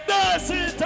That's it.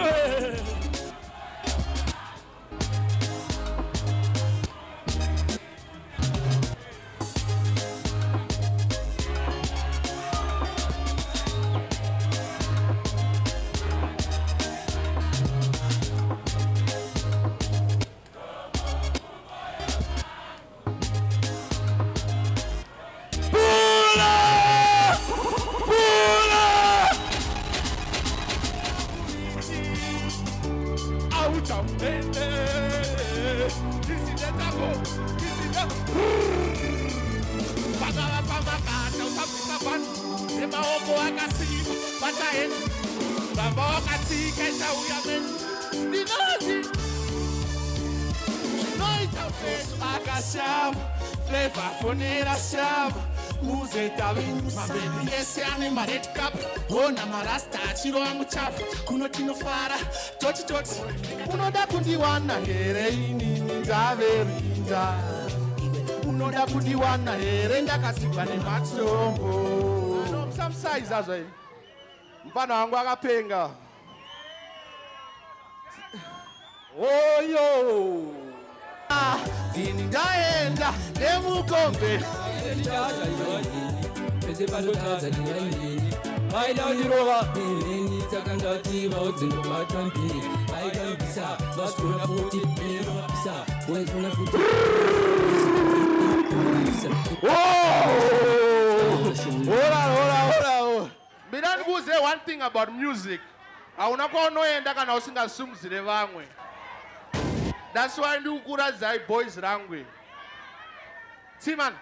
Unoda kundiwana here inini ndaverinda unoda kundiwana here ndakasikwa nematombo musamusaiza zvaini mufana wangu akapenga oyo ini ndaenda nemukombe I love you, Rova. Ni takandati baudin batampi. I can bisa. Bas kuna futi pera bisa. Boy kuna futi. Hola. Miran who say one thing about music. Aunako no enda kana usinga sumzire vamwe. That's why ndukura zai boys rangwe. Siman.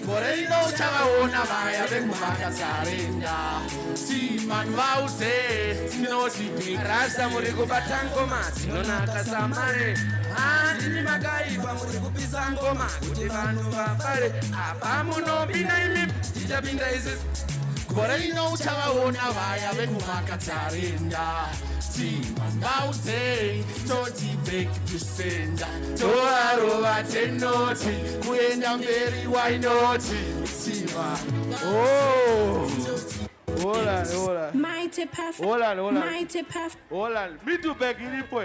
Moreno chavaona vaya vekumaka sarenda Siman vauze tinoti rasta muri kubata ngoma tinonaka samare handini makaipa muri kupisa ngoma kuti vanhu vafare apa munopinda imi tichapinda isisi Moreno chavaona vaya vekumaka sarenda Siman vauze toti back to sender toarova tenoti kuenda mberi why not Siman Hola Mighty Puff Hola Mighty Puff Hola me do beg ilipo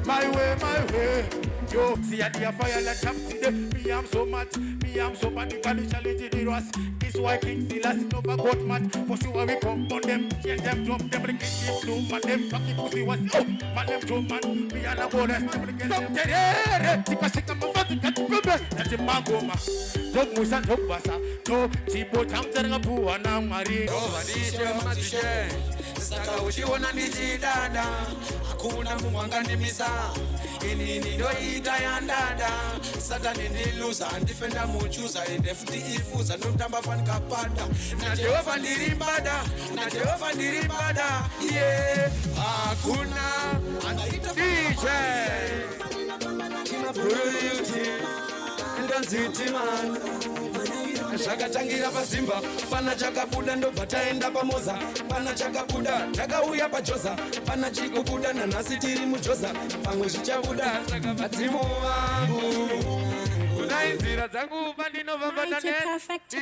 My way. Yo, see at the fire like I'm today. Me, I'm so mad. Panically challenging the rust. This why King Silas never got mad. For sure we come on them, change them, drop them, bring it to man them. Fucking pussy was oh, man them to man. Me and a bonus, some terror. Tikashika mafati katupe. That's a mangoma. Jog musan jog basa. No, tipo tamzanga buana mari. Oh, madishe. Saka uchiona nijidada. Hakuna Mungu anganimisa. Inini ndoita yandada. Satani niluza ndifenda muchuza ende futi ifuza nomtamba fani kapata. Na Jehova ndirimbada. Yeah. Hakuna anaita DJ. Kina Puruyuti. Ndanziti man. Zvakatangira paZimba pana chakabuda ndobva taenda paMoza pana chakabuda takauya paJoza pana chikubuda nanhasi tiri muJoza pamwe zvichabuda saka vadzimu vangu kunai nzira dzangu pandinobva Mighty patane Perfect.